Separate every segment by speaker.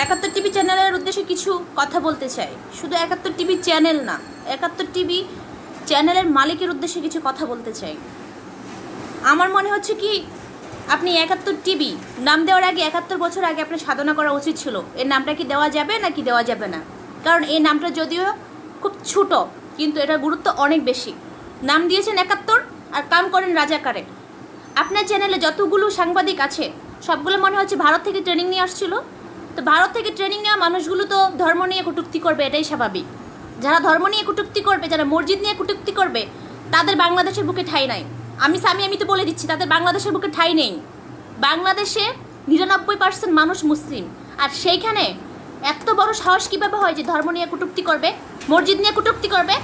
Speaker 1: একাত্তর টিভি চ্যানেলের উদ্দেশ্যে কিছু কথা বলতে চাই। শুধু একাত্তর টিভি চ্যানেল না, একাত্তর টিভি চ্যানেলের মালিকের উদ্দেশ্যে কিছু কথা বলতে চাই। আমার মনে হচ্ছে কি, আপনি একাত্তর টিভি নাম দেওয়ার আগে 71 বছর আগে আপনার সাধনা করা উচিত ছিল। এর নামটা কি দেওয়া যাবে নাকি দেওয়া যাবে না? কারণ এই নামটা যদিও খুব ছোট, কিন্তু এটার গুরুত্ব অনেক বেশি। নাম দিয়েছেন 71 আর কাম করেন রাজাকারে। আপনার চ্যানেলে যতগুলো সাংবাদিক আছে সবগুলো মনে হচ্ছে ভারত থেকে ট্রেনিং নিয়ে আসছিল। তো ভারত থেকে ট্রেনিং নেওয়া মানুষগুলো তো ধর্ম নিয়ে কটূক্তি করবে, এটাই স্বাভাবিক। যারা ধর্ম নিয়ে কটূক্তি করবে, যারা মসজিদ নিয়ে কটূক্তি করবে, তাদের বাংলাদেশের বুকে ঠাঁই নাই। আমি তো বলে দিচ্ছি, তাদের বাংলাদেশের বুকে ঠাঁই নেই। বাংলাদেশে 99% মানুষ মুসলিম, আর সেইখানে এত বড় সাহস কীভাবে হয় যে ধর্ম নিয়ে কটূক্তি করবে, মসজিদ নিয়ে কটূক্তি করবে?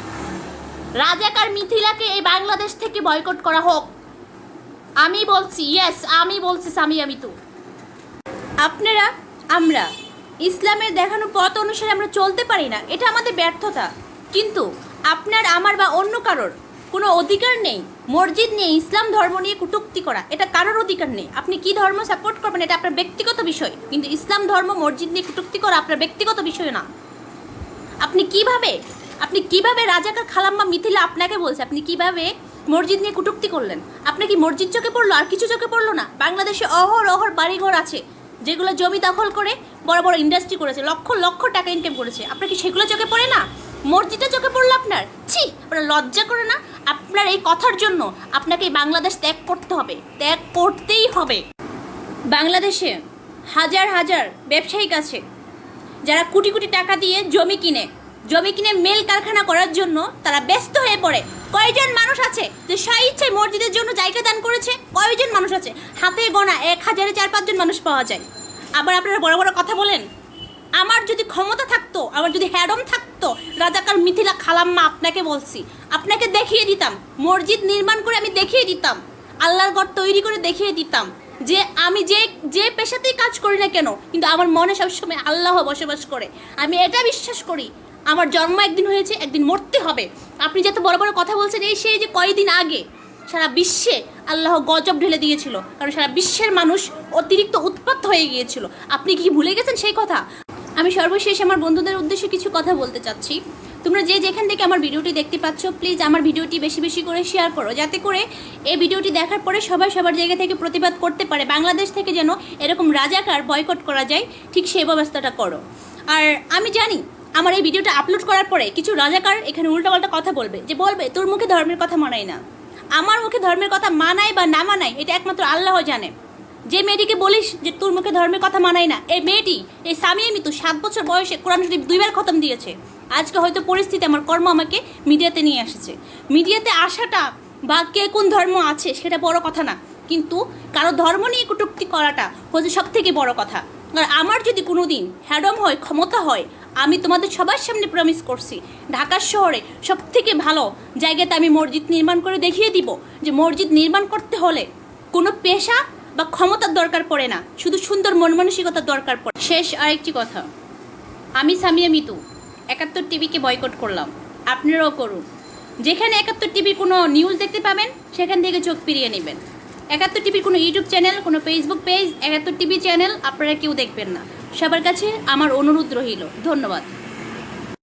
Speaker 1: রাজাকার মিথিলাকে এই বাংলাদেশ থেকে বয়কট করা হোক। আমি বলছি, ইয়েস, আমি বলছি আমি তো। আপনারা, আমরা ইসলামের দেখানো পথ অনুসারে আমরা চলতে পারি না, এটা আমাদের ব্যর্থতা। কিন্তু আপনার, আমার বা অন্য কারোর কোনো অধিকার নেই মসজিদ নিয়ে, ইসলাম ধর্ম নিয়ে কটূক্তি করা, এটা কারোর অধিকার নেই। আপনি কি ধর্ম সাপোর্ট করবেন এটা আপনার ব্যক্তিগত বিষয়, কিন্তু ইসলাম ধর্ম মসজিদ নিয়ে কটূক্তি করা আপনার ব্যক্তিগত বিষয় না। আপনি কিভাবে রাজাকার খালাম্মা মিথিলা আপনাকে বলছে, আপনি কিভাবে মসজিদ নিয়ে কটূক্তি করলেন? আপনার কি মসজিদ চোখে পড়লো, আর কিছু চোখে পড়লো না? বাংলাদেশে অহর বাড়িঘর আছে যেগুলো জমি দখল করে বড় বড় ইন্ডাস্ট্রি করেছে, লক্ষ লক্ষ টাকা ইনকাম করেছে। আপনার কি সেগুলো চোখে পড়ে না? মসজিদটা চোখে পড়লো আপনার? ছি, আপনার লজ্জা করে না? আপনার এই কথার জন্য আপনাকে এই বাংলাদেশ ত্যাগ করতে হবে, ত্যাগ করতেই হবে। বাংলাদেশে হাজার হাজার ব্যবসায়িক আছে যারা কোটি কোটি টাকা দিয়ে জমি কিনে মেল কারখানা করার জন্য তারা ব্যস্ত হয়ে পড়ে। কয়জন মানুষ আছে যে স্বইচ্ছায় মসজিদের জন্য জায়গা দান করেছে? কয়জন মানুষ আছে? হাতে গোনা 1000-এ 4-5 জন মানুষ পাওয়া যায়। আবার আপনারা বড় বড় কথা বলেন। আমার যদি ক্ষমতা থাকতো, আমার যদি হ্যাডম থাকতো, রাজাকার মিথিলা খালাম্মা আপনাকে বলছি, আপনাকে দেখিয়ে দিতাম, মসজিদ নির্মাণ করে আমি দেখিয়ে দিতাম, আল্লাহর ঘর তৈরি করে দেখিয়ে দিতাম যে আমি যে পেশাতেই কাজ করি না কেন, কিন্তু আমার মনে সবসময় আল্লাহ বসবাস করে। আমি এটা বিশ্বাস করি, আমার জন্ম একদিন হয়েছে, একদিন মরতে হবে। আপনি যত বড় বড় কথা বলছেন, এই সেই যে কয়েকদিন আগে সারা বিশ্বে আল্লাহ গজব ঢেলে দিয়েছিল, কারণ সারা বিশ্বের মানুষ অতিরিক্ত উৎপাত হয়ে গিয়েছিল। আপনি কি ভুলে গেছেন সেই কথা? আমি সর্বশেষ আমার বন্ধুদের উদ্দেশ্যে কিছু কথা বলতে চাচ্ছি। তোমরা যে যেখান থেকে আমার ভিডিওটি দেখতে পাচ্ছ, প্লিজ আমার ভিডিওটি বেশি বেশি করে শেয়ার করো, যাতে করে এই ভিডিওটি দেখার পরে সবাই সবার জায়গা থেকে প্রতিবাদ করতে পারে। বাংলাদেশ থেকে যেন এরকম রাজাকার বয়কট করা যায়, ঠিক সেই ব্যবস্থাটা করো। আর আমি জানি আমার এই ভিডিওটা আপলোড করার পরে কিছু রাজাকার এখানে উল্টাপাল্টা কথা বলবে, যে বলবে তোর মুখে ধর্মের কথা মানায় না। আমার মুখে ধর্মের কথা মানায় বা না মানায় এটা একমাত্র আল্লাহ জানে। যে মেয়েটিকে বলিস যে তোর মুখে ধর্মের কথা মানায় না, এই মেয়েটি, এই সামিয়া মিতু 7 বছর বয়সে কোরআন শরীফ 2 বার খতম দিয়েছে। আজকে হয়তো পরিস্থিতি, আমার কর্ম আমাকে মিডিয়াতে নিয়ে এসেছে। মিডিয়াতে আসাটা বা কে কোন ধর্ম আছে সেটা বড় কথা না, কিন্তু কারো ধর্ম নিয়ে কটূক্তি করাটা হচ্ছে সব থেকে বড় কথা। আর আমার যদি কোনো দিন হ্যাডম হয়, ক্ষমতা হয়, আমি তোমাদের সবার সামনে প্রমিস করছি, ঢাকার শহরে সব থেকে ভালো জায়গাতে আমি মসজিদ নির্মাণ করে দেখিয়ে দিব যে মসজিদ নির্মাণ করতে হলে কোনো পেশা বা ক্ষমতার দরকার পড়ে না, শুধু সুন্দর মন মানসিকতার দরকার পড়ে। শেষ আরেকটি কথা, আমি সামিয়া মিতু 71 টিভিকে বয়কট করলাম, আপনারাও করুন। যেখানে 71 টিভির কোনো নিউজ দেখতে পাবেন সেখান থেকে চোখ ফিরিয়ে নেবেন। 71 টিভির কোনো ইউটিউব চ্যানেল, কোনো ফেসবুক পেজ, 71 টিভি চ্যানেল আপনারা কেউ দেখবেন না। সবার কাছে আমার অনুরোধ রইল। ধন্যবাদ।